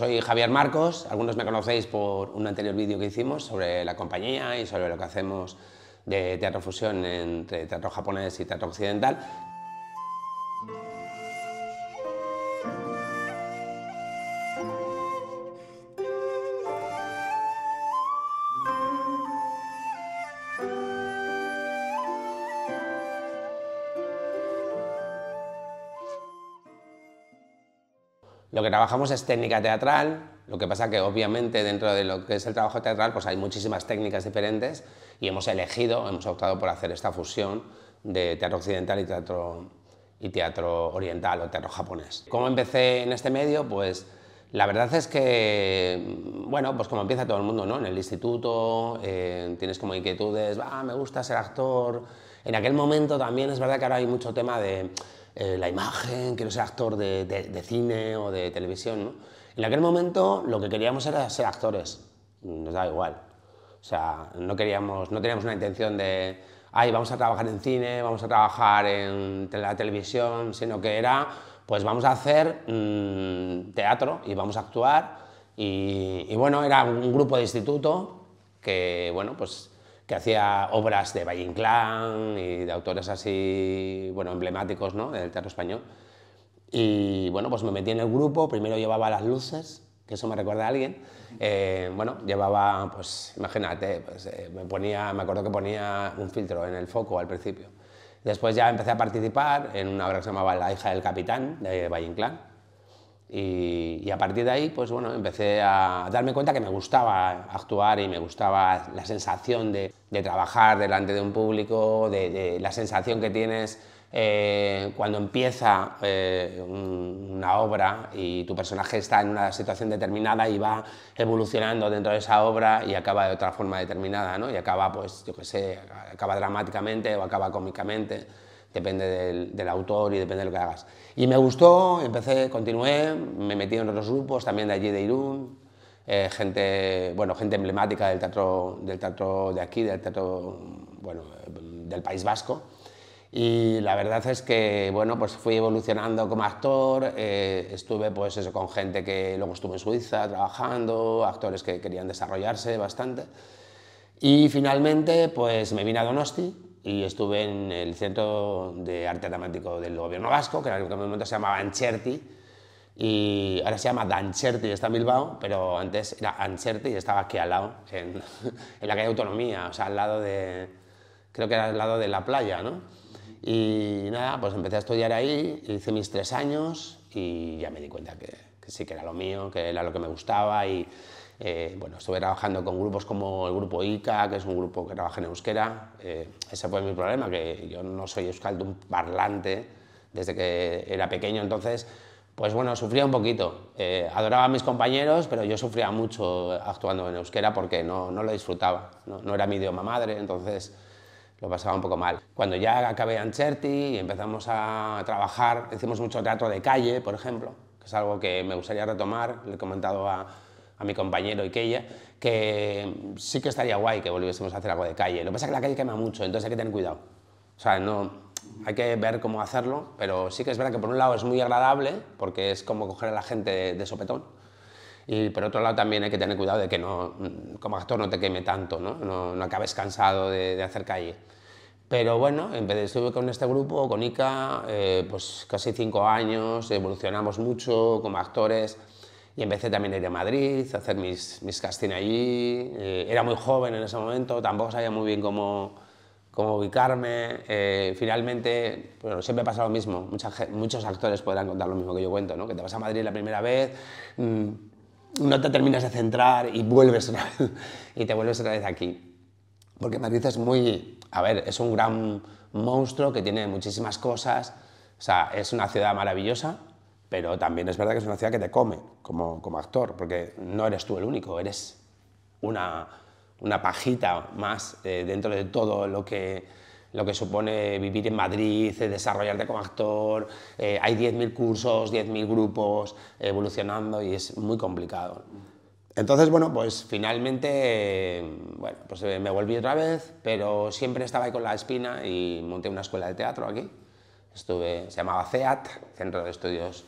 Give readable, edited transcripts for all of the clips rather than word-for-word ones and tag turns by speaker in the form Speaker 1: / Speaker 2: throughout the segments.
Speaker 1: Soy Javier Marcos, algunos me conocéis por un anterior vídeo que hicimos sobre la compañía y sobre lo que hacemos de teatro fusión entre teatro japonés y teatro occidental. Lo que trabajamos es técnica teatral, lo que pasa que obviamente dentro de lo que es el trabajo teatral pues hay muchísimas técnicas diferentes y hemos optado por hacer esta fusión de teatro occidental y teatro oriental o teatro japonés. ¿Cómo empecé en este medio? Pues la verdad es que, bueno, pues como empieza todo el mundo, ¿no? En el instituto tienes como inquietudes, me gusta ser actor. En aquel momento también es verdad que ahora hay mucho tema de la imagen, quiero ser actor de cine o de televisión, ¿no? En aquel momento lo que queríamos era ser actores, nos da igual. O sea, no teníamos una intención de, vamos a trabajar en cine, vamos a trabajar en la televisión, sino que era, pues vamos a hacer teatro y vamos a actuar. Y bueno, era un grupo de instituto que, bueno, pues que hacía obras de Valle Inclán y de autores así, bueno, emblemáticos, ¿no?, del teatro español. Y bueno, pues me metí en el grupo, primero llevaba las luces, que eso me recuerda a alguien. Bueno, llevaba, pues imagínate, pues, me acuerdo que ponía un filtro en el foco al principio. Después ya empecé a participar en una obra que se llamaba La hija del capitán, de Valle Inclán. Y a partir de ahí, pues bueno, empecé a darme cuenta que me gustaba actuar y me gustaba la sensación de trabajar delante de un público, de la sensación que tienes cuando empieza una obra y tu personaje está en una situación determinada y va evolucionando dentro de esa obra y acaba de otra forma determinada, ¿no? Y acaba, pues, yo qué sé, acaba dramáticamente o acaba cómicamente. Depende del autor y depende de lo que hagas. Y me gustó, continué, me metí en otros grupos, también de allí de Irún, gente emblemática del teatro de aquí, del teatro, bueno, del País Vasco. Y la verdad es que, bueno, pues fui evolucionando como actor, estuve pues eso, con gente que luego estuve en Suiza trabajando, actores que querían desarrollarse bastante. Y finalmente pues me vine a Donosti y estuve en el Centro de Arte Dramático del Gobierno Vasco, que en aquel momento se llamaba Antxerti, y ahora se llama Dantxerti y está en Bilbao, pero antes era Antxerti y estaba aquí al lado, en la calle Autonomía, o sea, al lado creo que era al lado de la playa, ¿no? Y nada, pues empecé a estudiar ahí, hice mis 3 años y ya me di cuenta que sí que era lo mío, que era lo que me gustaba y bueno, estuve trabajando con grupos como el grupo ICA, que es un grupo que trabaja en euskera. Ese fue mi problema, que yo no soy euskaldun parlante desde que era pequeño, entonces, pues bueno, sufría un poquito. Adoraba a mis compañeros, pero yo sufría mucho actuando en euskera porque no lo disfrutaba, no era mi idioma madre, entonces lo pasaba un poco mal. Cuando ya acabé Antxerti y empezamos a trabajar, hicimos mucho teatro de calle, por ejemplo, que es algo que me gustaría retomar. Le he comentado a mi compañero Ikeya, que sí que estaría guay que volviésemos a hacer algo de calle. Lo que pasa es que la calle quema mucho, entonces hay que tener cuidado. O sea, hay que ver cómo hacerlo, pero sí que es verdad que por un lado es muy agradable, porque es como coger a la gente de sopetón, y por otro lado también hay que tener cuidado de que como actor no te queme tanto, no acabes cansado de hacer calle. Pero bueno, estuve con este grupo, con ICA, pues casi 5 años, evolucionamos mucho como actores. Y empecé también a ir a Madrid, a hacer mis casting allí. Era muy joven en ese momento, tampoco sabía muy bien cómo ubicarme. Finalmente, bueno, siempre pasa lo mismo. Muchos actores podrán contar lo mismo que yo cuento, ¿no? Que te vas a Madrid la primera vez, no te terminas de centrar y vuelves otra vez, y te vuelves otra vez aquí. Porque Madrid es es un gran monstruo que tiene muchísimas cosas. O sea, es una ciudad maravillosa, pero también es verdad que es una ciudad que te come como actor, porque no eres tú el único, eres una pajita más dentro de todo lo que supone vivir en Madrid, desarrollarte como actor. Hay 10.000 cursos, 10.000 grupos evolucionando y es muy complicado. Entonces, bueno, pues finalmente pues me volví otra vez, pero siempre estaba ahí con la espina y monté una escuela de teatro aquí. Se llamaba CEAT, Centro de Estudios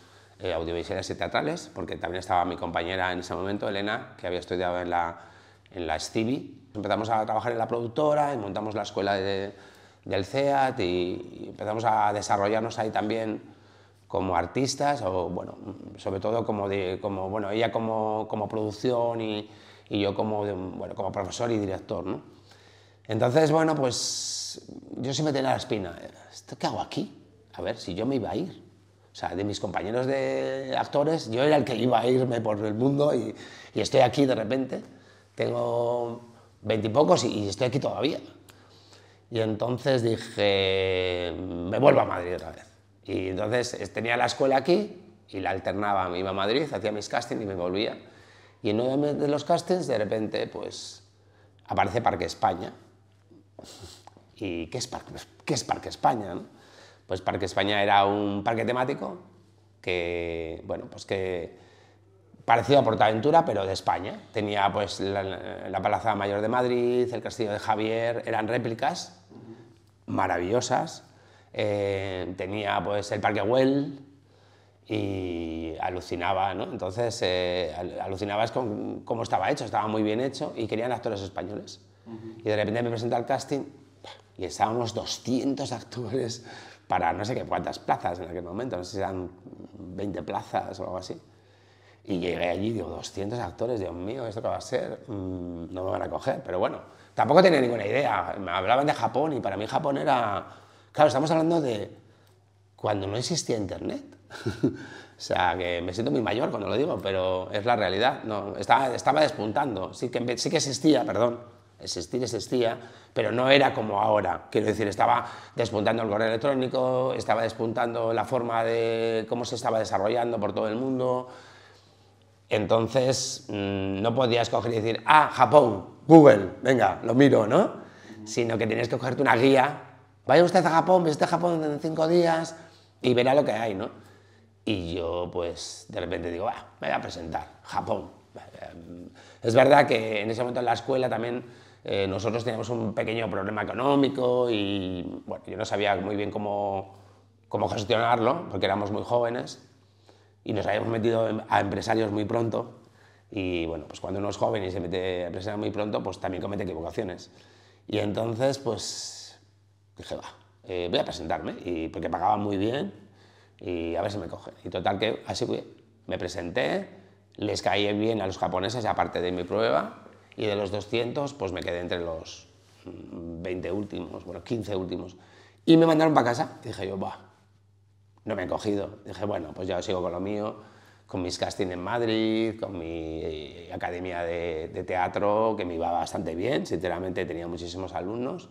Speaker 1: audiovisuales y teatrales, porque también estaba mi compañera en ese momento, Elena, que había estudiado en la SCIVI. Empezamos a trabajar en la productora y montamos la escuela del CEAT y empezamos a desarrollarnos ahí también como artistas, o bueno, sobre todo bueno, ella como producción y yo bueno, como profesor y director, ¿no? Entonces, bueno, pues yo siempre tenía la espina, ¿esto qué hago aquí? A ver, si yo me iba a ir. O sea, de mis compañeros de actores, yo era el que iba a irme por el mundo y estoy aquí de repente. Tengo 20 y pocos y estoy aquí todavía. Y entonces dije, me vuelvo a Madrid otra vez. Y entonces tenía la escuela aquí y la alternaba, me iba a Madrid, hacía mis castings y me volvía. Y en uno de los castings, de repente, pues, aparece Parque España. ¿Y qué es Parque España, no? Pues Parque España era un parque temático que, bueno, pues que parecido a PortAventura, pero de España. Tenía pues la Plaza Mayor de Madrid, el Castillo de Javier, eran réplicas maravillosas. Tenía pues el Parque Güell y alucinaba, ¿no? Entonces alucinabas con cómo estaba hecho, estaba muy bien hecho y querían actores españoles. Y de repente me presenté al casting y estábamos 200 actores para no sé qué cuántas plazas en aquel momento, no sé si eran 20 plazas o algo así. Y llegué allí y digo, 200 actores, Dios mío, ¿esto qué va a ser? No me van a coger, pero bueno, tampoco tenía ninguna idea. Me hablaban de Japón y para mí Japón era... Claro, estamos hablando de cuando no existía Internet. O sea, que me siento muy mayor cuando lo digo, pero es la realidad. No, estaba despuntando, sí que existía, perdón. Existía, pero no era como ahora. Quiero decir, estaba despuntando el correo electrónico, estaba despuntando la forma de cómo se estaba desarrollando por todo el mundo. Entonces, no podías coger y decir, ah, Japón, Google, venga, lo miro, ¿no? Sino que tienes que cogerte una guía. Vaya usted a Japón, visite Japón en 5 días y verá lo que hay, ¿no? Y yo, pues, de repente digo, me voy a presentar, Japón. Es verdad que en ese momento en la escuela también nosotros teníamos un pequeño problema económico y, bueno, yo no sabía muy bien cómo gestionarlo, porque éramos muy jóvenes y nos habíamos metido a empresarios muy pronto. Y, bueno, pues cuando uno es joven y se mete a empresarios muy pronto, pues también comete equivocaciones. Y entonces, pues, dije, voy a presentarme, porque pagaban muy bien y a ver si me cogen. Y total que así fui. Me presenté, les caí bien a los japoneses, aparte de mi prueba, y de los 200, pues me quedé entre los 20 últimos, bueno, 15 últimos. Y me mandaron para casa. Dije yo, no me han cogido. Dije, bueno, pues ya sigo con lo mío, con mis castings en Madrid, con mi academia de teatro, que me iba bastante bien, sinceramente tenía muchísimos alumnos.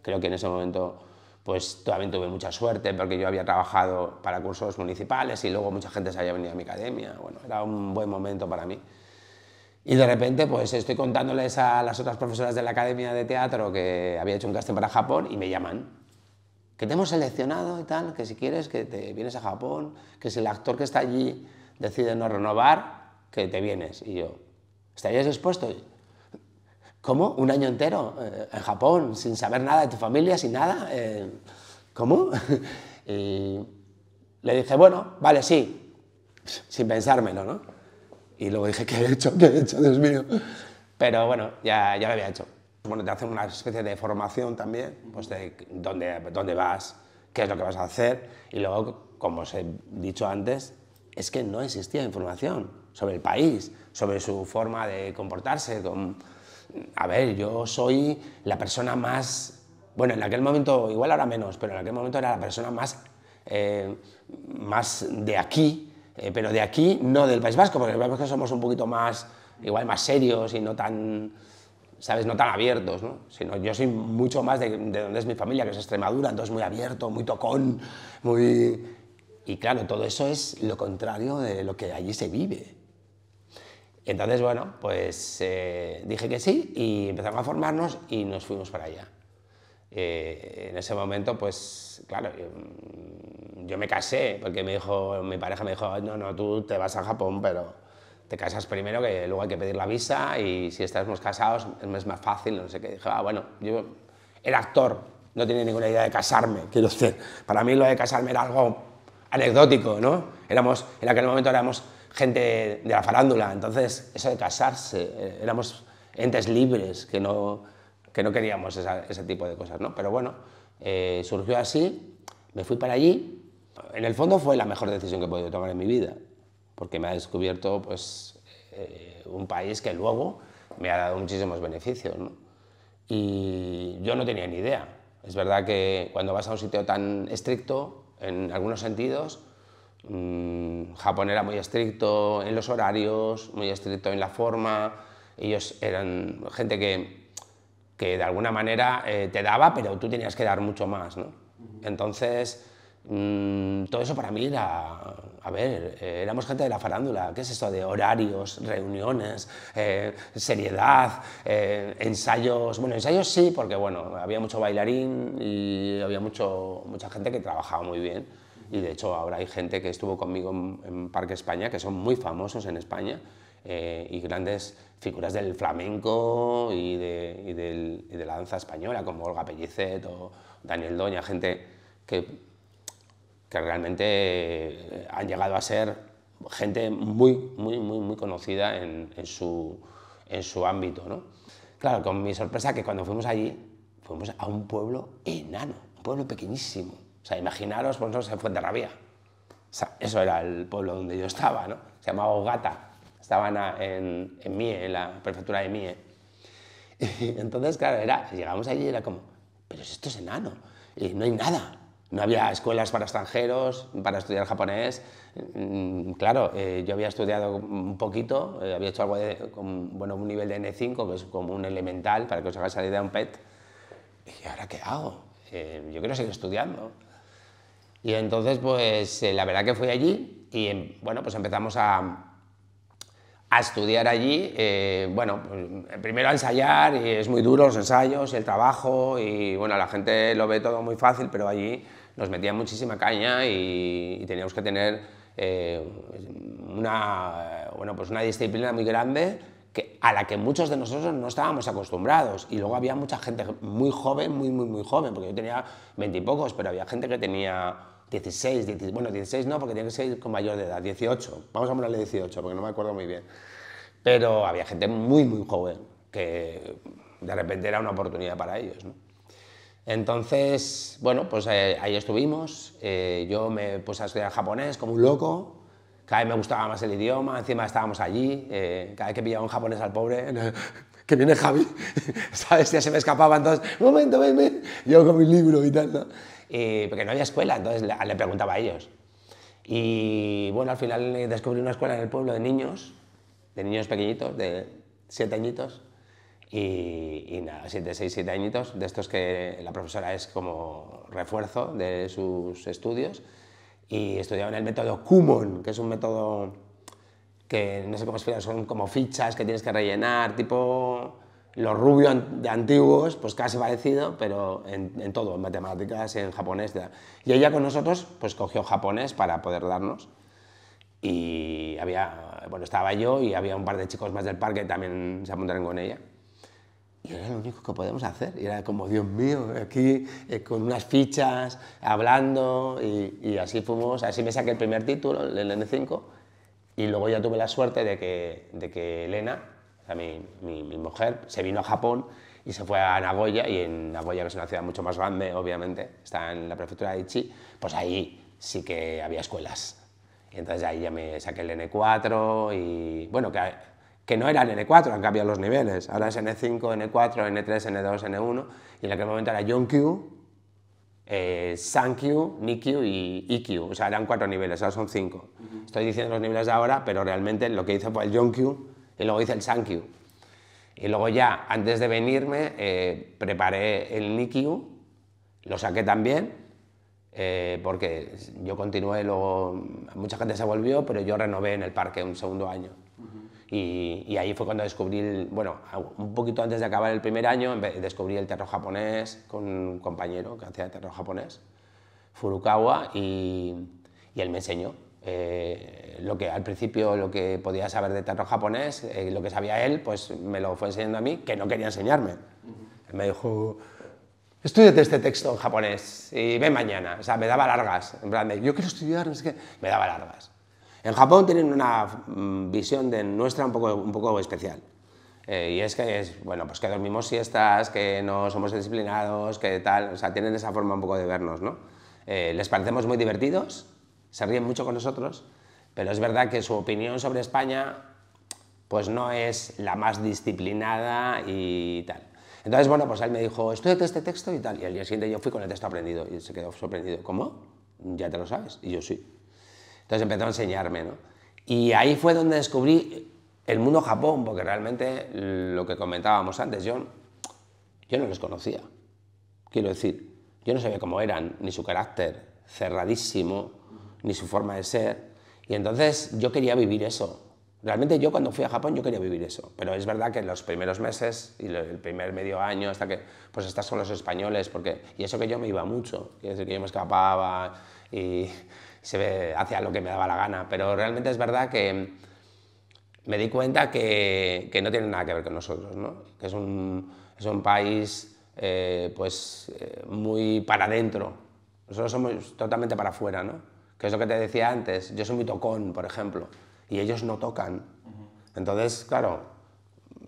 Speaker 1: Creo que en ese momento pues también tuve mucha suerte porque yo había trabajado para cursos municipales y luego mucha gente se había venido a mi academia. Bueno, era un buen momento para mí. Y de repente pues estoy contándoles a las otras profesoras de la academia de teatro que había hecho un casting para Japón y me llaman. Que te hemos seleccionado y tal, que si quieres que te vienes a Japón, que si el actor que está allí decide no renovar, que te vienes. Y yo, ¿estarías dispuesto? ¿Cómo? ¿Un año entero en Japón, sin saber nada de tu familia, sin nada? ¿Cómo? Y le dije, bueno, vale, sí, sin pensármelo, ¿no? Y luego dije, ¿qué he hecho? ¿Qué he hecho, Dios mío? Pero bueno, ya lo había hecho. Bueno, te hacen una especie de formación también, pues de dónde vas, qué es lo que vas a hacer. Y luego, como os he dicho antes, es que no existía información sobre el país, sobre su forma de comportarse. A ver, yo soy la persona más... Bueno, en aquel momento, igual ahora menos, pero en aquel momento era la persona más de aquí, pero de aquí, no del País Vasco, porque el País Vasco somos un poquito más, igual más serios y no tan, ¿sabes?, no tan abiertos, ¿no? Sino yo soy mucho más de donde es mi familia, que es Extremadura, entonces muy abierto, muy tocón, muy... Y claro, todo eso es lo contrario de lo que allí se vive. Entonces, bueno, pues dije que sí y empezamos a formarnos y nos fuimos para allá. En ese momento, pues, claro, yo me casé, porque mi pareja me dijo, no, tú te vas a Japón, pero te casas primero, que luego hay que pedir la visa y si estamos casados es más fácil, no sé qué. Dije, bueno, yo era actor, no tenía ninguna idea de casarme, quiero decir, para mí lo de casarme era algo anecdótico, ¿no? En aquel momento éramos gente de la farándula, entonces eso de casarse, éramos entes libres que no queríamos ese tipo de cosas, ¿no? Pero bueno, surgió así, me fui para allí. En el fondo fue la mejor decisión que he podido tomar en mi vida, porque me ha descubierto pues, un país que luego me ha dado muchísimos beneficios, ¿no? Y yo no tenía ni idea. Es verdad que cuando vas a un sitio tan estricto, en algunos sentidos, Japón era muy estricto en los horarios, muy estricto en la forma. Ellos eran gente que de alguna manera te daba, pero tú tenías que dar mucho más, ¿no? Entonces, todo eso para mí era, a ver, éramos gente de la farándula. ¿Qué es esto de horarios, reuniones, seriedad, ensayos? Bueno, ensayos sí, porque bueno, había mucho bailarín y había mucha gente que trabajaba muy bien. Y de hecho ahora hay gente que estuvo conmigo en Parque España, que son muy famosos en España, y grandes figuras del flamenco y de la danza española, como Olga Pellicet o Daniel Doña, gente que realmente han llegado a ser gente muy conocida en su ámbito, ¿no? Claro, con mi sorpresa que cuando fuimos allí, fuimos a un pueblo enano, un pueblo pequeñísimo. O sea, imaginaros, por ejemplo, en Fuenterrabía. O sea, eso era el pueblo donde yo estaba, ¿no? Se llamaba Ogata. Estaban en Mie, en la prefectura de Mie. Y entonces, claro, llegamos allí y era como, pero si esto es enano, y no hay nada. No había escuelas para extranjeros, para estudiar japonés. Claro, yo había estudiado un poquito, había hecho algo bueno, un nivel de N5, que es como un elemental, para que os hagáis la idea, un PET. ¿Y ahora qué hago? Yo quiero seguir estudiando. Y entonces, pues, la verdad que fui allí y, bueno, pues empezamos a estudiar allí, bueno, pues, primero a ensayar, y es muy duro los ensayos y el trabajo, y bueno, la gente lo ve todo muy fácil, pero allí nos metían muchísima caña y teníamos que tener pues una disciplina muy grande a la que muchos de nosotros no estábamos acostumbrados. Y luego había mucha gente muy joven, muy joven, porque yo tenía 20 y pocos, pero había gente que tenía 16, bueno, 16 no, porque tiene que ser con mayor de edad, 18, vamos a ponerle 18, porque no me acuerdo muy bien. Pero había gente muy joven, que de repente era una oportunidad para ellos, ¿no? Entonces, bueno, pues ahí estuvimos, yo me puse a estudiar japonés como un loco, cada vez me gustaba más el idioma, encima estábamos allí, cada vez que pillaba un japonés al pobre, que viene Javi, ¿sabes? Ya se me escapaba, entonces, un momento, ven, yo con mi libro y tal, ¿no? Porque no había escuela, entonces le preguntaba a ellos. Y bueno, al final descubrí una escuela en el pueblo de niños pequeñitos, de 7 añitos, y nada, 6, 7 añitos, de estos que la profesora es como refuerzo de sus estudios, y estudiaban el método Kumon, que es un método que no sé cómo explicar, son como fichas que tienes que rellenar, tipo los Rubio de antiguos, pues casi parecido, pero en todo, en matemáticas, en japonés. Y ella con nosotros pues cogió japonés para poder darnos, y bueno, estaba yo y había un par de chicos más del parque que también se apuntaron con ella. Y era lo único que podemos hacer. Y era como, Dios mío, aquí con unas fichas, hablando, y así fuimos, así me saqué el primer título, el N5, y luego ya tuve la suerte de que Elena, o sea, mi mujer, se vino a Japón y se fue a Nagoya, y en Nagoya, que es una ciudad mucho más grande, obviamente, está en la prefectura de Aichi, pues ahí sí que había escuelas. Y entonces ahí ya me saqué el N4 y, bueno, que no era el N4, han cambiado los niveles. Ahora es N5, N4, N3, N2, N1, y en aquel momento era Yonkyu, Sankyu, Nikkyu y Ikkyu. O sea, eran 4 niveles, ahora son 5. Estoy diciendo los niveles de ahora, pero realmente lo que hice fue el Yonkyu y luego hice el Sankyu. Y luego ya, antes de venirme, preparé el Nikkyu, lo saqué también, porque yo continué, luego mucha gente se volvió, pero yo renové en el parque un segundo año. Y ahí fue cuando descubrí, bueno, un poquito antes de acabar el primer año, descubrí el teatro japonés con un compañero que hacía teatro japonés, Furukawa, y él me enseñó. Lo que al principio, lo que podía saber de teatro japonés, lo que sabía él, pues me lo fue enseñando a mí, que no quería enseñarme. Él me dijo, estudiate este texto en japonés y ven mañana. O sea, me daba largas, en plan de, yo quiero estudiar, no sé qué, me daba largas. En Japón tienen una visión de nuestra un poco especial. Y es que, bueno, pues que dormimos siestas, que no somos disciplinados, que tal, o sea, tienen esa forma un poco de vernos, ¿no? Les parecemos muy divertidos, se ríen mucho con nosotros, pero es verdad que su opinión sobre España pues no es la más disciplinada y tal. Entonces, bueno, pues él me dijo, estudiate este texto y tal, y al día siguiente yo fui con el texto aprendido, y se quedó sorprendido. ¿Cómo? ¿Ya te lo sabes? Y yo sí. Entonces empezó a enseñarme, ¿no? Y ahí fue donde descubrí el mundo Japón, porque realmente lo que comentábamos antes, yo no los conocía. Quiero decir, yo no sabía cómo eran, ni su carácter cerradísimo, ni su forma de ser. Y entonces yo quería vivir eso. Realmente yo cuando fui a Japón yo quería vivir eso. Pero es verdad que en los primeros meses y el primer medio año, hasta que pues estás con los españoles, y eso que yo me iba mucho, quiero decir que yo me escapaba y hacía lo que me daba la gana. Pero realmente es verdad que me di cuenta que no tiene nada que ver con nosotros, ¿no? Que es un país muy para adentro. Nosotros somos totalmente para afuera, ¿no? Que es lo que te decía antes. Yo soy muy tocón, por ejemplo, y ellos no tocan. Entonces, claro,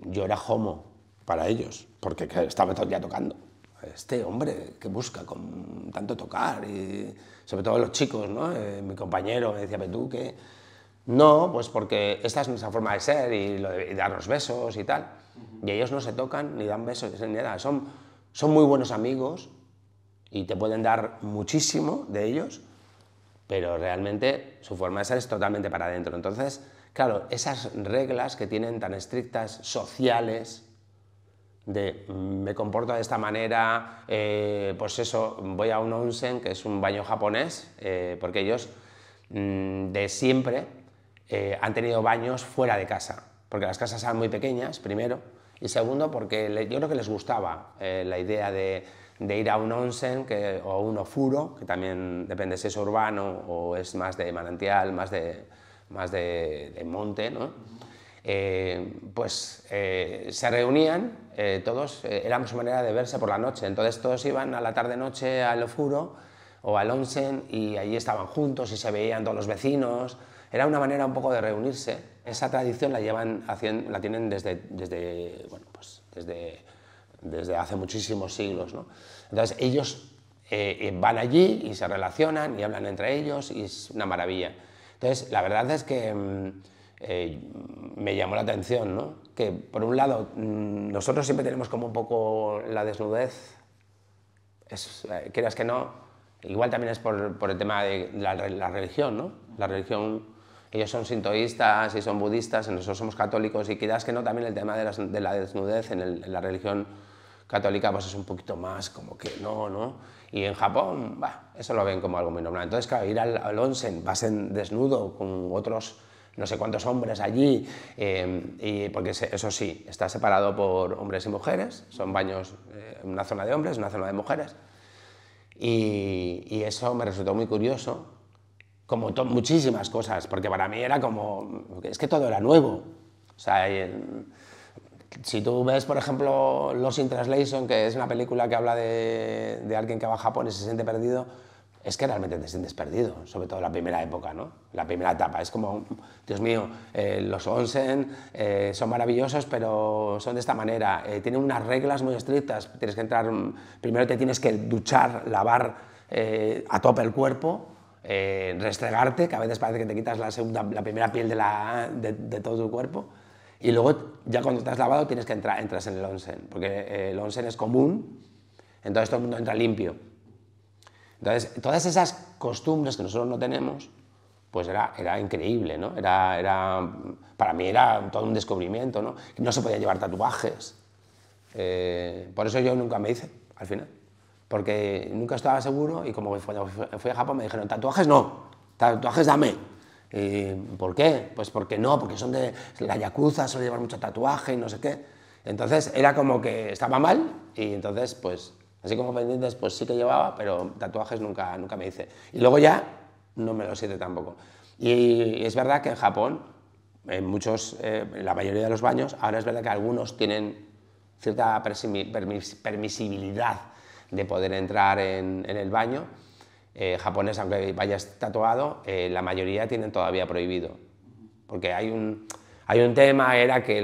Speaker 1: yo era homo para ellos, porque estaba todo el día tocando. Este hombre que busca con tanto tocar, y sobre todo los chicos, ¿no? Mi compañero me decía, ¿pero tú qué? No, pues porque esta es nuestra forma de ser y lo de darnos besos y tal. Y ellos no se tocan ni dan besos ni nada. Son muy buenos amigos y te pueden dar muchísimo de ellos, pero realmente su forma de ser es totalmente para adentro. Entonces, claro, esas reglas que tienen tan estrictas sociales, de me comporto de esta manera, pues eso, voy a un onsen, que es un baño japonés, porque ellos de siempre han tenido baños fuera de casa, porque las casas eran muy pequeñas, primero, y segundo, porque yo creo que les gustaba la idea de ir a un onsen o un ofuro, que también depende si es urbano o es más de manantial, más de monte, ¿no? Se reunían todos, era su manera de verse por la noche, entonces todos iban a la tarde-noche al ofuro o al onsen y allí estaban juntos y se veían todos los vecinos. Era una manera un poco de reunirse. Esa tradición la tienen desde hace muchísimos siglos, ¿no? Entonces ellos van allí y se relacionan y hablan entre ellos y es una maravilla. Entonces la verdad es que me llamó la atención, ¿no? Que por un lado nosotros siempre tenemos como un poco la desnudez, quieras que no, igual también es por el tema de la religión, ¿no? La religión, ellos son sintoístas y son budistas, nosotros somos católicos y quieras que no, también el tema de la desnudez en la religión católica pues es un poquito más como que no. Y en Japón, eso lo ven como algo muy normal. Entonces, claro, ir al onsen, vas desnudo con otros no sé cuántos hombres allí, porque eso sí, está separado por hombres y mujeres, son baños, una zona de hombres, una zona de mujeres, y eso me resultó muy curioso, como muchísimas cosas, porque para mí era como, es que todo era nuevo. O sea, si tú ves, por ejemplo, Lost in Translation, que es una película que habla de alguien que va a Japón y se siente perdido, es que realmente te sientes perdido, sobre todo en la primera época, ¿no? La primera etapa, es como, Dios mío, los onsen son maravillosos, pero son de esta manera, tienen unas reglas muy estrictas, tienes que entrar, primero te tienes que duchar, lavar a tope el cuerpo, restregarte, que a veces parece que te quitas la primera piel de todo tu cuerpo, y luego ya cuando te has lavado tienes que entras en el onsen, porque el onsen es común, entonces todo el mundo entra limpio. Entonces, todas esas costumbres que nosotros no tenemos, pues era increíble, ¿no? Para mí era todo un descubrimiento, ¿no? No se podían llevar tatuajes. Por eso yo nunca me hice, al final. Porque nunca estaba seguro y como cuando fui a Japón me dijeron, tatuajes no, tatuajes dame. ¿Por qué? Pues porque no, porque son de la yakuza, suele llevar mucho tatuaje y no sé qué. Entonces era como que estaba mal y entonces pues... Así como pendientes, pues sí que llevaba, pero tatuajes nunca me hice. Y luego ya no me los hice tampoco. Y es verdad que en Japón, en la mayoría de los baños, ahora es verdad que algunos tienen cierta permisibilidad de poder entrar en el baño japonés, aunque vayas tatuado, la mayoría tienen todavía prohibido. Porque hay un tema, era que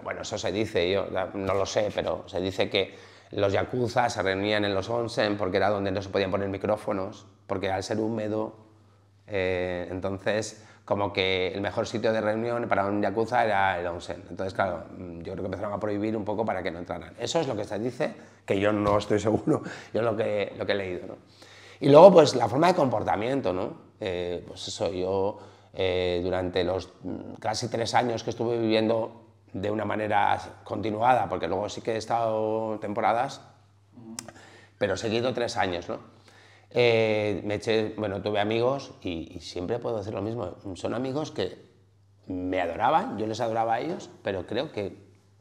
Speaker 1: bueno, eso se dice, yo no lo sé, pero se dice que los yakuza se reunían en los onsen porque era donde no se podían poner micrófonos, porque al ser húmedo, entonces como que el mejor sitio de reunión para un yakuza era el onsen. Entonces, claro, yo creo que empezaron a prohibir un poco para que no entraran. Eso es lo que se dice, que yo no estoy seguro, yo lo que he leído, ¿no? Y luego, pues, la forma de comportamiento, ¿no? Pues eso, yo durante los casi 3 años que estuve viviendo de una manera continuada, porque luego sí que he estado temporadas, pero seguido 3 años, ¿no? Bueno, tuve amigos y siempre puedo decir lo mismo, son amigos que me adoraban, yo les adoraba a ellos, pero creo que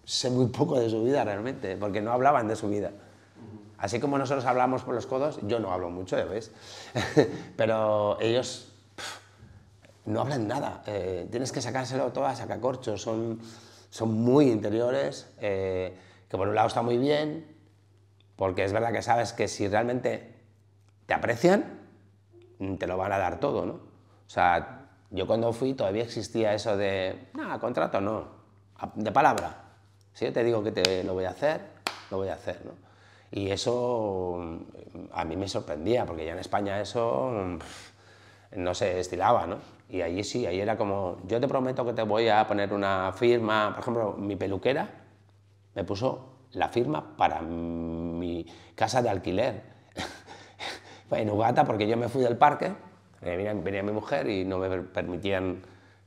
Speaker 1: sé muy poco de su vida realmente, porque no hablaban de su vida. Así como nosotros hablamos por los codos, yo no hablo mucho, ya ves, pero ellos no hablan nada, tienes que sacárselo todo a sacacorchos, son muy interiores, que por un lado está muy bien, porque es verdad que sabes que si realmente te aprecian, te lo van a dar todo, ¿no? O sea, yo cuando fui todavía existía eso de, nada, contrato no, de palabra. Si yo te digo que te lo voy a hacer, lo voy a hacer, ¿no? Y eso a mí me sorprendía, porque ya en España eso no se estilaba, ¿no? Y allí sí, ahí era como, yo te prometo que te voy a poner una firma, por ejemplo, mi peluquera me puso la firma para mi casa de alquiler en Ugata, porque yo me fui del parque, venía mi mujer y no me permitían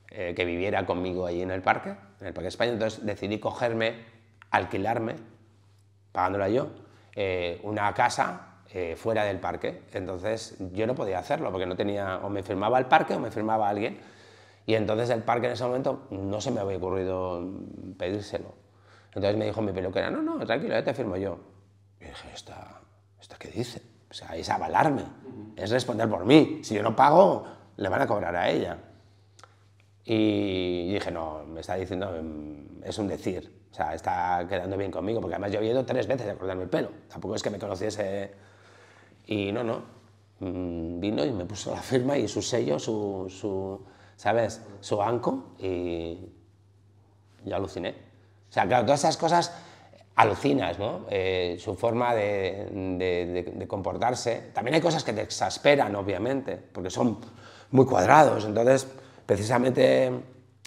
Speaker 1: que viviera conmigo allí en el Parque España, entonces decidí cogerme, alquilarme, pagándola yo, una casa fuera del parque. Entonces yo no podía hacerlo porque no tenía, o me firmaba el parque o me firmaba alguien, y entonces el parque en ese momento no se me había ocurrido pedírselo. Entonces me dijo mi peluquera, no, no, tranquilo, ya te firmo yo. Y dije, ¿esta qué dice? O sea, es avalarme, es responder por mí. Si yo no pago, le van a cobrar a ella. Y dije, no, me está diciendo, es un decir. O sea, está quedando bien conmigo, porque además yo había ido 3 veces a cortarme el pelo. Tampoco es que me conociese. Y no, vino y me puso la firma y su sello, ¿sabes? Su anco, y yo aluciné. O sea, claro, todas esas cosas alucinas, ¿no? Su forma de comportarse. También hay cosas que te exasperan, obviamente, porque son muy cuadrados. Entonces, precisamente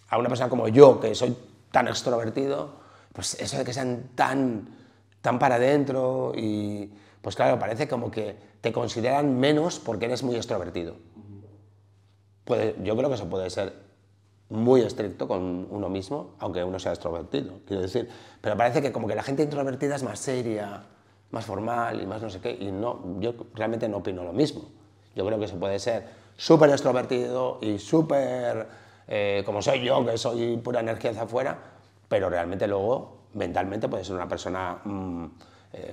Speaker 1: a una persona como yo, que soy tan extrovertido, pues eso de que sean tan para adentro y, pues claro, parece como que te consideran menos porque eres muy extrovertido. Yo creo que eso puede ser muy estricto con uno mismo, aunque uno sea extrovertido, quiero decir. Pero parece que como que la gente introvertida es más seria, más formal y más no sé qué, y no, yo realmente no opino lo mismo. Yo creo que se puede ser súper extrovertido y súper, como soy yo, que soy pura energía hacia afuera, pero realmente luego, mentalmente, puede ser una persona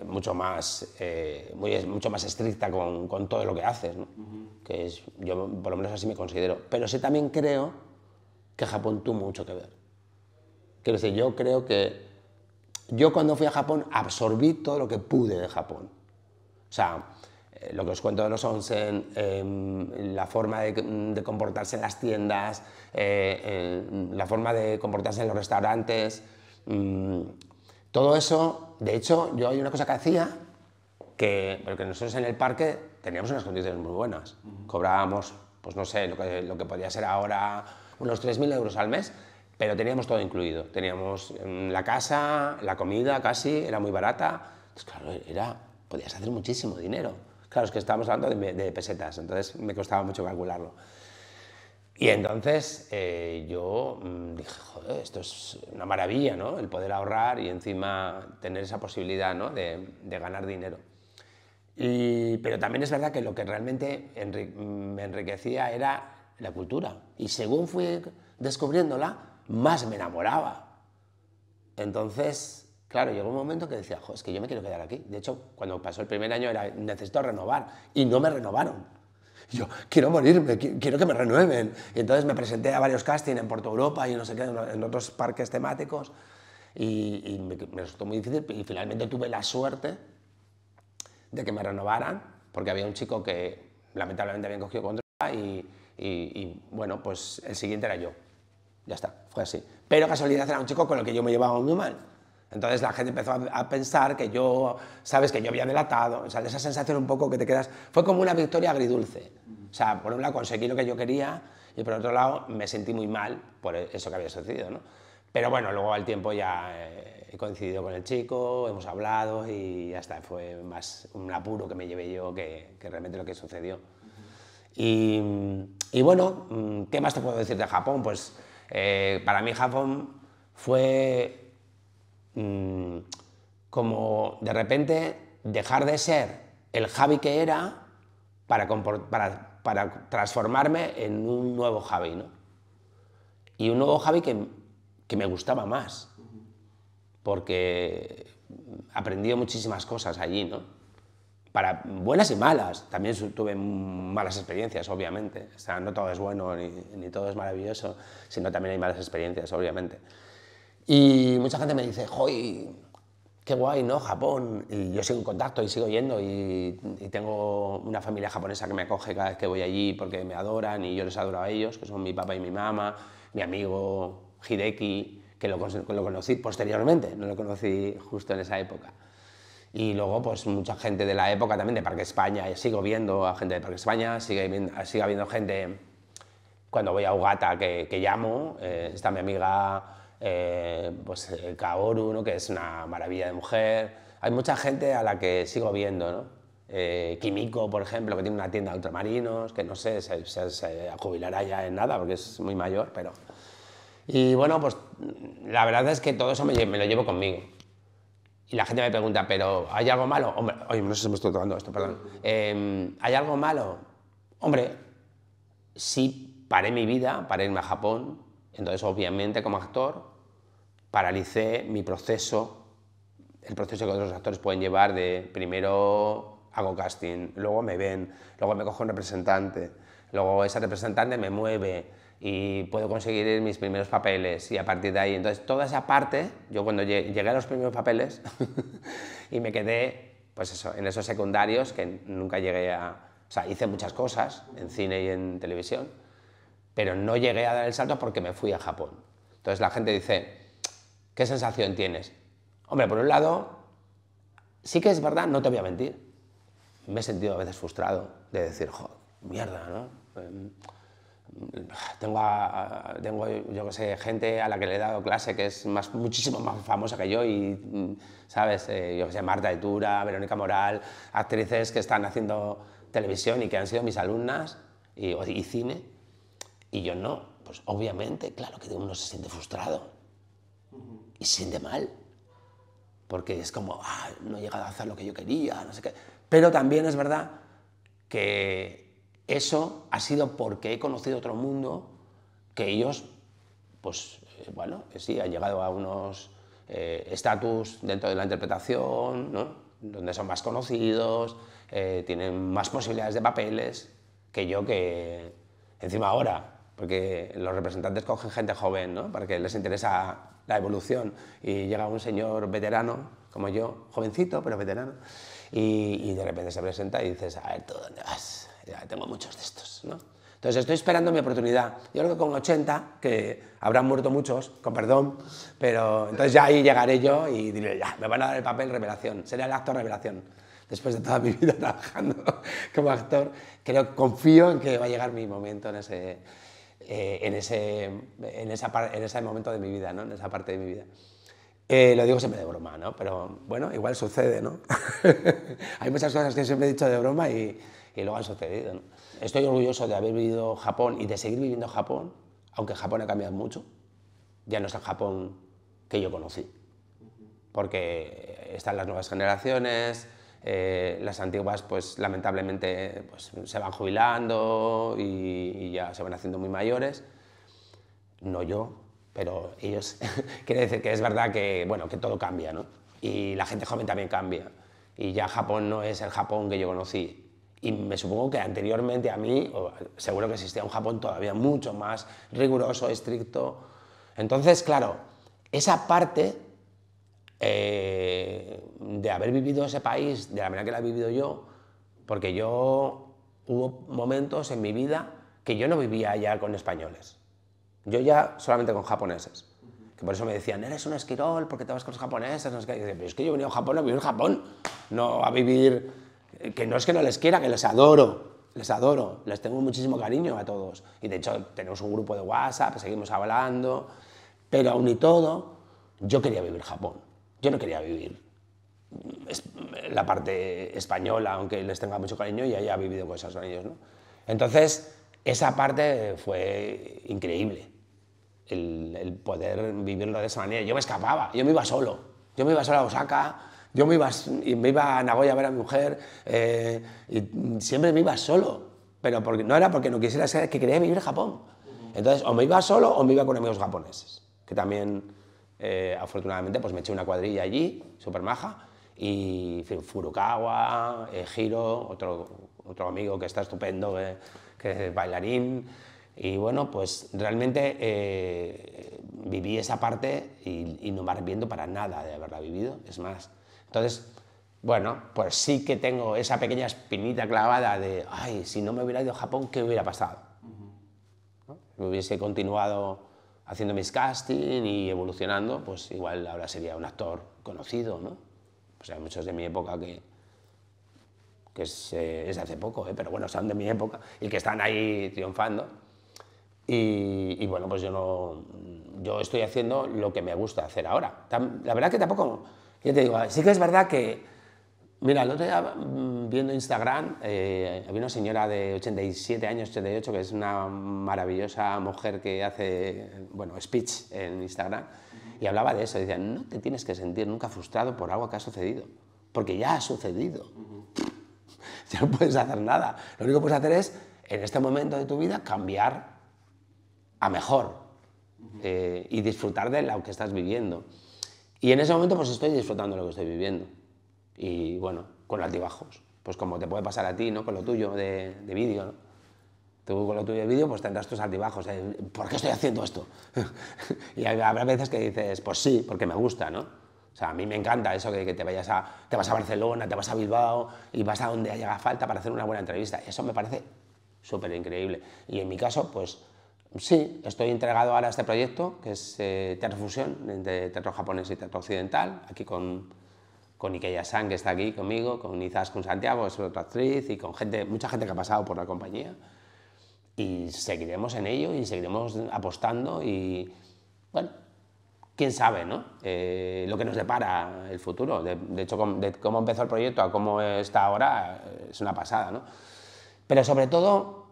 Speaker 1: mucho más estricta con todo lo que haces, ¿no? Que es, yo por lo menos así me considero. Pero sí también creo que Japón tuvo mucho que ver. Quiero decir, yo creo que yo cuando fui a Japón absorbí todo lo que pude de Japón. O sea, lo que os cuento de los onsen, la forma de comportarse en las tiendas, la forma de comportarse en los restaurantes, todo eso. De hecho, yo hay una cosa que hacía, porque nosotros en el parque teníamos unas condiciones muy buenas. Cobrábamos, pues no sé, lo que podía ser ahora unos 3.000 euros al mes, pero teníamos todo incluido. Teníamos la casa, la comida casi, era muy barata. Entonces, claro, podías hacer muchísimo dinero. Claro, es que estábamos hablando de pesetas, entonces me costaba mucho calcularlo. Y entonces yo dije, joder, esto es una maravilla, ¿no? El poder ahorrar y encima tener esa posibilidad, ¿no? de ganar dinero. Pero también es verdad que lo que realmente me enriquecía era la cultura. Y según fui descubriéndola, más me enamoraba. Entonces, claro, llegó un momento que decía, jo, es que yo me quiero quedar aquí. De hecho, cuando pasó el primer año era, necesito renovar, y no me renovaron. Yo, quiero morirme, quiero que me renueven. Y entonces me presenté a varios castings en Puerto Europa y no sé qué, en otros parques temáticos, y me resultó muy difícil, y finalmente tuve la suerte de que me renovaran, porque había un chico que lamentablemente habían cogido con droga y bueno, pues el siguiente era yo. Ya está, fue así. Pero casualidad era un chico con el que yo me llevaba muy mal. Entonces la gente empezó a pensar que yo, sabes, que yo había delatado, o sea, esa sensación un poco que te quedas, fue como una victoria agridulce. O sea, por un lado conseguí lo que yo quería y por otro lado me sentí muy mal por eso que había sucedido, ¿no? Pero bueno, luego al tiempo ya he coincidido con el chico, hemos hablado y ya está, fue más un apuro que me llevé yo que realmente lo que sucedió. Y bueno, ¿qué más te puedo decir de Japón? Pues para mí Japón fue como de repente dejar de ser el Javi que era para transformarme en un nuevo Javi, ¿no? Y un nuevo Javi que me gustaba más, porque aprendí muchísimas cosas allí, ¿no? Para buenas y malas, también tuve malas experiencias, obviamente. O sea, no todo es bueno ni todo es maravilloso, sino también hay malas experiencias, obviamente. Y mucha gente me dice, ¡joy! Qué guay, ¿no? Japón. Y yo sigo en contacto y sigo yendo y tengo una familia japonesa que me acoge cada vez que voy allí porque me adoran y yo les adoro a ellos, que son mi papá y mi mamá, mi amigo Hideki, que lo conocí posteriormente, no lo conocí justo en esa época. Y luego, pues mucha gente de la época también de Parque España, sigo viendo a gente de Parque España, sigue habiendo gente cuando voy a Ugata que llamo, está mi amiga pues, Kaoru, ¿no? Que es una maravilla de mujer. Hay mucha gente a la que sigo viendo, ¿no? Kimiko, por ejemplo, que tiene una tienda de ultramarinos, que no sé, se jubilará ya en nada porque es muy mayor, pero... Y bueno, pues la verdad es que todo eso me lo llevo conmigo. Y la gente me pregunta, ¿pero hay algo malo? Hombre, oye, no sé si me estoy tocando esto, perdón. ¿Hay algo malo? Hombre, sí paré mi vida para irme a Japón, entonces obviamente como actor paralicé mi proceso, el proceso que otros actores pueden llevar de primero hago casting, luego me ven, luego me cojo un representante, luego ese representante me mueve y puedo conseguir mis primeros papeles y a partir de ahí, entonces toda esa parte, yo cuando llegué a los primeros papeles y me quedé, pues eso, en esos secundarios que nunca llegué a... O sea, hice muchas cosas en cine y en televisión, pero no llegué a dar el salto porque me fui a Japón. Entonces la gente dice, ¿qué sensación tienes? Hombre, por un lado, sí que es verdad, no te voy a mentir, me he sentido a veces frustrado de decir, joder, mierda, ¿no? Tengo, yo que sé, gente a la que le he dado clase que es muchísimo más famosa que yo y, ¿sabes? Yo que sé, Marta Etura, Verónica Moral, actrices que están haciendo televisión y que han sido mis alumnas y cine, y yo no. Pues obviamente, claro que uno se siente frustrado y se siente mal, porque es como, no he llegado a hacer lo que yo quería, no sé qué. Pero también es verdad que eso ha sido porque he conocido otro mundo que ellos, pues, bueno, sí, han llegado a unos estatus dentro de la interpretación, ¿no? Donde son más conocidos, tienen más posibilidades de papeles que yo, que encima ahora, porque los representantes cogen gente joven, ¿no? Porque les interesa la evolución y llega un señor veterano como yo, jovencito pero veterano, y de repente se presenta y dices, a ver, ¿tú dónde vas? Ya tengo muchos de estos, ¿no? Entonces estoy esperando mi oportunidad. Yo creo que con 80, que habrán muerto muchos, con perdón, pero entonces ya ahí llegaré yo y diré, ya, me van a dar el papel revelación, seré el actor revelación. Después de toda mi vida trabajando como actor, confío en que va a llegar mi momento en ese momento de mi vida, ¿no? En esa parte de mi vida. Lo digo siempre de broma, ¿no? Pero bueno, igual sucede, ¿no? Hay muchas cosas que siempre he dicho de broma y luego han sucedido, ¿no? Estoy orgulloso de haber vivido Japón y de seguir viviendo Japón, aunque Japón ha cambiado mucho. Ya no es el Japón que yo conocí, porque están las nuevas generaciones, las antiguas, pues lamentablemente, pues, se van jubilando y ya se van haciendo muy mayores. No yo, pero ellos. Quiere decir que es verdad que, bueno, que todo cambia, ¿no? Y la gente joven también cambia. Y ya Japón no es el Japón que yo conocí. Y me supongo que anteriormente a mí, seguro que existía un Japón todavía mucho más riguroso, estricto. Entonces, claro, esa parte de haber vivido ese país de la manera que lo he vivido yo, porque hubo momentos en mi vida que yo no vivía ya con españoles, yo ya solamente con japoneses. Que por eso me decían, eres un esquirol, ¿por qué te vas con los japoneses? No sé qué. Y yo decía, pero es que yo he venido a Japón a vivir en Japón, no a vivir... Que no es que no les quiera, que les adoro, les tengo muchísimo cariño a todos. Y de hecho tenemos un grupo de WhatsApp, seguimos hablando, pero aún y todo, yo quería vivir Japón. Yo no quería vivir la parte española, aunque les tenga mucho cariño y haya vivido cosas con ellos, ¿no? Entonces, esa parte fue increíble. El poder vivirlo de esa manera. Yo me escapaba, yo me iba solo a Osaka, yo me iba a Nagoya a ver a mi mujer, y siempre me iba solo, pero no era porque no quisiera ser, que quería vivir en Japón. Entonces, o me iba solo o me iba con amigos japoneses, que también, afortunadamente, pues me eché una cuadrilla allí, súper maja, y Furukawa, Hiro, otro amigo que está estupendo, que es bailarín. Y bueno, pues realmente viví esa parte y no me arrepiento para nada de haberla vivido, es más. Entonces, bueno, pues sí que tengo esa pequeña espinita clavada de, ay, si no me hubiera ido a Japón, ¿qué hubiera pasado? ¿No? Si hubiese continuado haciendo mis castings y evolucionando, pues igual ahora sería un actor conocido, ¿no? Pues hay muchos de mi época que es de hace poco, pero bueno, son de mi época y que están ahí triunfando. Y bueno, pues yo estoy haciendo lo que me gusta hacer ahora. La verdad que tampoco, ya te digo, sí que es verdad que, mira, el otro día viendo Instagram, había una señora de 87 años, 88, que es una maravillosa mujer que hace, bueno, speech en Instagram, y hablaba de eso, decía, no te tienes que sentir nunca frustrado por algo que ha sucedido, porque ya ha sucedido. Ya no puedes hacer nada. Lo único que puedes hacer es, en este momento de tu vida, cambiar a mejor y disfrutar de lo que estás viviendo. Y en ese momento pues estoy disfrutando de lo que estoy viviendo. Y bueno, con altibajos. Pues como te puede pasar a ti, ¿no? Con lo tuyo de vídeo, ¿no? Tú con lo tuyo de vídeo pues tendrás tus altibajos. ¿Por qué estoy haciendo esto? Y habrá veces que dices, pues sí, porque me gusta, ¿no? O sea, a mí me encanta eso que te vas a Barcelona, te vas a Bilbao y vas a donde haga falta para hacer una buena entrevista. Eso me parece súper increíble. Y en mi caso, pues sí, estoy entregado ahora a este proyecto, que es Teatro Fusión, entre teatro japonés y teatro occidental, aquí con Ikeya-san, que está aquí conmigo, con Izaskun Santiago, que es otra actriz, y con mucha gente que ha pasado por la compañía. Y seguiremos en ello y seguiremos apostando y, bueno, quién sabe, ¿no? Lo que nos depara el futuro. De hecho, de cómo empezó el proyecto a cómo está ahora, es una pasada, ¿no? Pero sobre todo,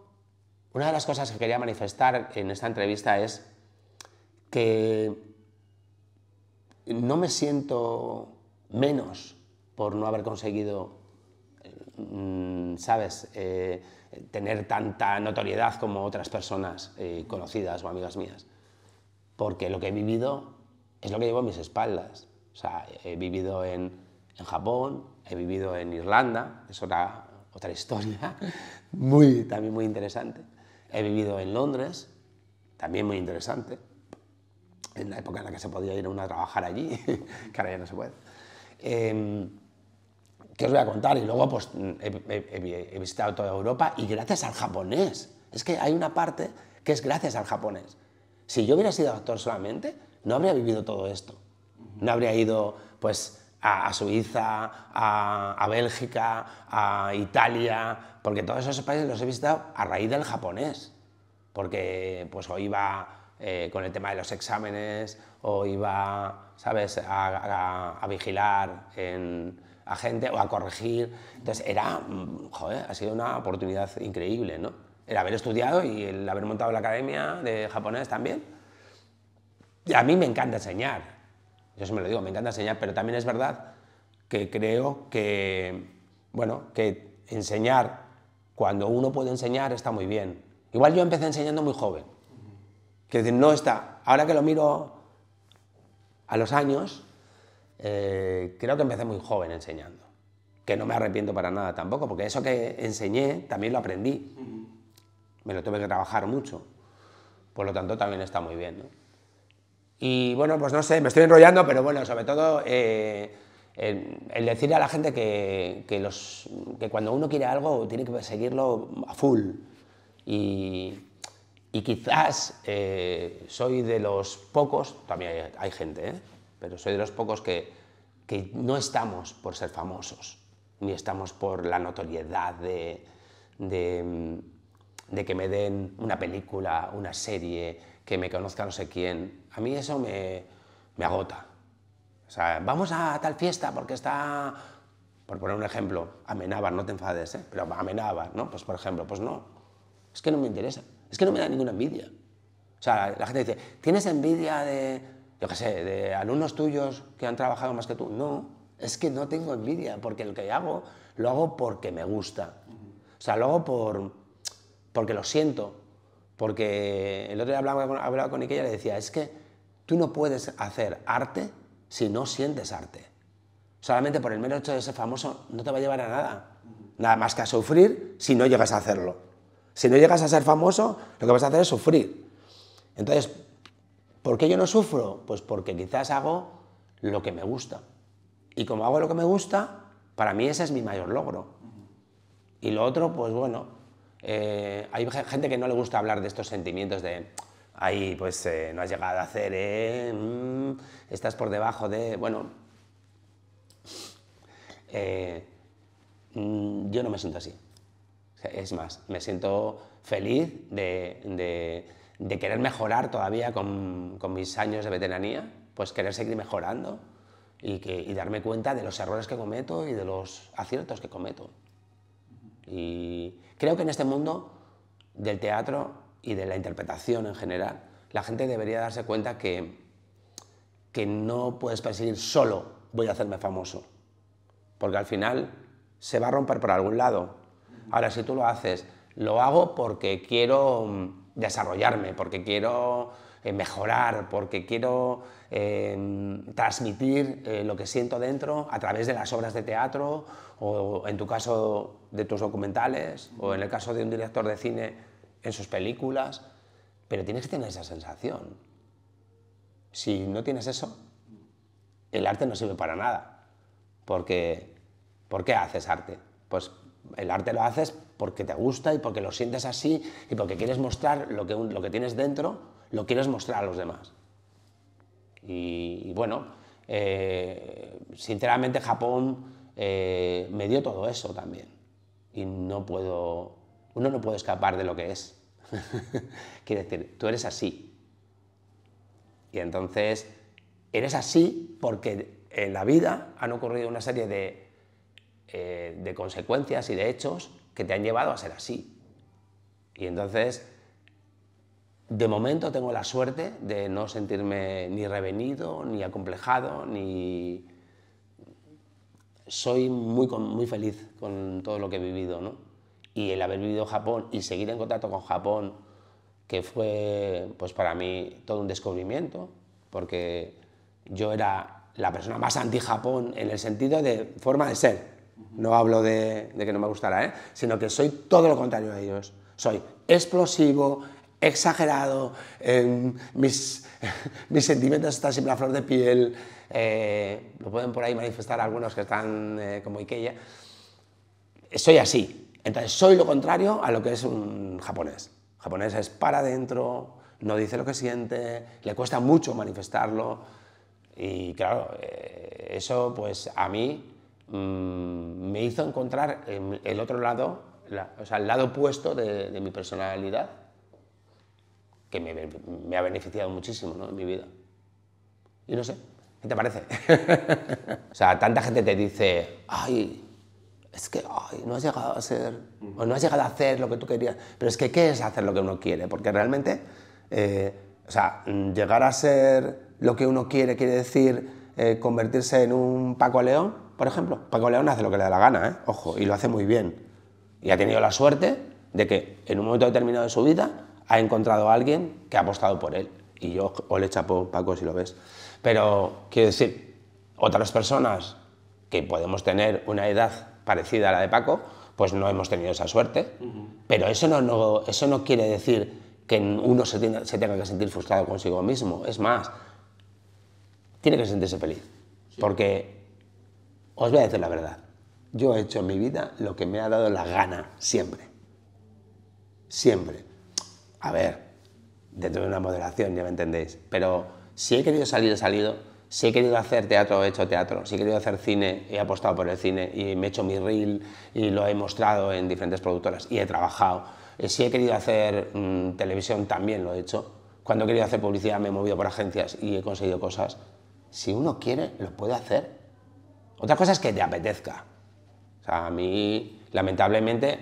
Speaker 1: una de las cosas que quería manifestar en esta entrevista es que no me siento menos por no haber conseguido, ¿sabes?, tener tanta notoriedad como otras personas conocidas o amigas mías. Porque lo que he vivido es lo que llevo a mis espaldas. O sea, he vivido en Japón, he vivido en Irlanda, es otra historia también muy interesante. He vivido en Londres, también muy interesante, en la época en la que se podía ir uno a trabajar allí, que ahora ya no se puede. ¿Qué os voy a contar? Y luego pues, he visitado toda Europa y gracias al japonés. Es que hay una parte que es gracias al japonés. Si yo hubiera sido actor solamente, no habría vivido todo esto. No habría ido pues, a Suiza, a Bélgica, a Italia, porque todos esos países los he visitado a raíz del japonés. Porque pues, o iba con el tema de los exámenes, o iba, ¿sabes?, a vigilar a gente o a corregir. Entonces ha sido una oportunidad increíble, ¿no? El haber estudiado y el haber montado la academia de japonés también. Y a mí me encanta enseñar, yo siempre lo digo, me encanta enseñar, pero también es verdad que creo que, bueno, que enseñar cuando uno puede enseñar está muy bien. Igual yo empecé enseñando muy joven, quiero decir, no está, ahora que lo miro a los años, creo que empecé muy joven enseñando, que no me arrepiento para nada tampoco, porque eso que enseñé también lo aprendí, me lo tuve que trabajar mucho, por lo tanto también está muy bien, ¿no? Y bueno, pues no sé, me estoy enrollando, pero bueno, sobre todo el decirle a la gente que cuando uno quiere algo tiene que seguirlo a full. Y quizás soy de los pocos, también hay gente, pero soy de los pocos que no estamos por ser famosos, ni estamos por la notoriedad de que me den una película, una serie, que me conozca no sé quién. A mí eso me agota. O sea, vamos a tal fiesta porque está, por poner un ejemplo, Amenábar, no te enfades, pero Amenábar, ¿no? Pues por ejemplo, pues no, es que no me interesa, es que no me da ninguna envidia. O sea, la gente dice, ¿tienes envidia de, yo qué sé, de alumnos tuyos que han trabajado más que tú? No, es que no tengo envidia, porque lo que hago, lo hago porque me gusta. O sea, lo hago porque lo siento, porque el otro día hablaba con Ikea y le decía, es que tú no puedes hacer arte si no sientes arte. Solamente por el mero hecho de ser famoso no te va a llevar a nada. Nada más que a sufrir si no llegas a hacerlo. Si no llegas a ser famoso, lo que vas a hacer es sufrir. Entonces, ¿por qué yo no sufro? Pues porque quizás hago lo que me gusta. Y como hago lo que me gusta, para mí ese es mi mayor logro. Y lo otro, pues bueno, hay gente que no le gusta hablar de estos sentimientos de ahí pues no has llegado a hacer, estás por debajo de, bueno, yo no me siento así. Es más, me siento feliz de querer mejorar todavía con mis años de veteranía, pues querer seguir mejorando y darme cuenta de los errores que cometo y de los aciertos que cometo. Y creo que en este mundo del teatro y de la interpretación en general, la gente debería darse cuenta que no puedes perseguir solo voy a hacerme famoso, porque al final se va a romper por algún lado. Ahora, si tú lo haces, lo hago porque quiero desarrollarme, porque quiero mejorar, porque quiero transmitir lo que siento dentro a través de las obras de teatro, o en tu caso de tus documentales, o en el caso de un director de cine en sus películas, pero tienes que tener esa sensación. Si no tienes eso, el arte no sirve para nada. Porque, ¿por qué haces arte? Pues el arte lo haces porque te gusta y porque lo sientes así y porque quieres mostrar lo que tienes dentro, lo quieres mostrar a los demás. Y bueno, sinceramente Japón me dio todo eso también. Y uno no puede escapar de lo que es. Quiere decir, tú eres así. Y entonces, eres así porque en la vida han ocurrido una serie de consecuencias y de hechos que te han llevado a ser así. Y entonces, de momento tengo la suerte de no sentirme ni revenido, ni acomplejado, ni... Soy muy feliz con todo lo que he vivido, ¿no? Y el haber vivido Japón y seguir en contacto con Japón, que fue pues para mí todo un descubrimiento, porque yo era la persona más anti-Japón en el sentido de forma de ser. No hablo de que no me gustara, sino que soy todo lo contrario a ellos. Soy explosivo, exagerado, mis sentimientos están siempre a flor de piel, lo pueden por ahí manifestar algunos que están como Ikea. Soy así. Entonces soy lo contrario a lo que es un japonés. El japonés es para adentro, no dice lo que siente, le cuesta mucho manifestarlo y claro, eso pues a mí me hizo encontrar el otro lado, o sea, el lado opuesto de mi personalidad, que me ha beneficiado muchísimo, ¿no?, en mi vida. Y no sé, ¿qué te parece? O sea, tanta gente te dice, ay, es que no has llegado a ser, o no has llegado a hacer lo que tú querías. Pero es que, ¿qué es hacer lo que uno quiere? Porque realmente, o sea, llegar a ser lo que uno quiere decir convertirse en un Paco León, por ejemplo. Paco León hace lo que le da la gana, ojo, y lo hace muy bien. Y ha tenido la suerte de que en un momento determinado de su vida ha encontrado a alguien que ha apostado por él. Y yo ole chapo, Paco, si lo ves. Pero, quiero decir, otras personas que podemos tener una edad parecida a la de Paco, pues no hemos tenido esa suerte. Pero eso no quiere decir que uno se tenga que sentir frustrado consigo mismo. Es más, tiene que sentirse feliz. Sí. Porque Os voy a decir la verdad. Yo he hecho en mi vida lo que me ha dado la gana, siempre. Siempre. A ver, dentro de una moderación, ya me entendéis. Pero si he querido salir, he salido. Si he querido hacer teatro, he hecho teatro. Si he querido hacer cine, he apostado por el cine y me he hecho mi reel y lo he mostrado en diferentes productoras y he trabajado. Si he querido hacer televisión, también lo he hecho. Cuando he querido hacer publicidad, me he movido por agencias y he conseguido cosas. Si uno quiere, lo puede hacer. Otra cosa es que te apetezca. O sea, a mí, lamentablemente,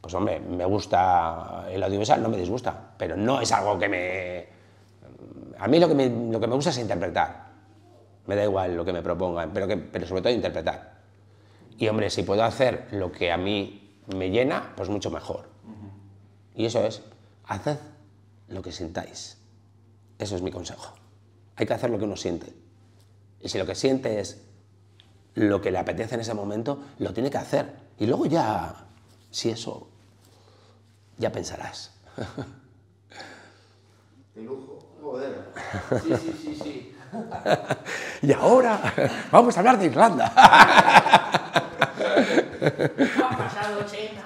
Speaker 1: pues hombre, me gusta el audiovisual, no me disgusta, pero no es algo que me... A mí lo que me gusta es interpretar. Me da igual lo que me propongan, pero sobre todo interpretar. Y hombre, si puedo hacer lo que a mí me llena, pues mucho mejor. Y eso es, haced lo que sintáis. Eso es mi consejo. Hay que hacer lo que uno siente. Y si lo que siente es lo que le apetece en ese momento, lo tiene que hacer. Y luego ya, si eso, ya pensarás.
Speaker 2: De lujo, joder. Sí.
Speaker 1: Y ahora vamos a hablar de Irlanda.
Speaker 2: Ha pasado, Chema.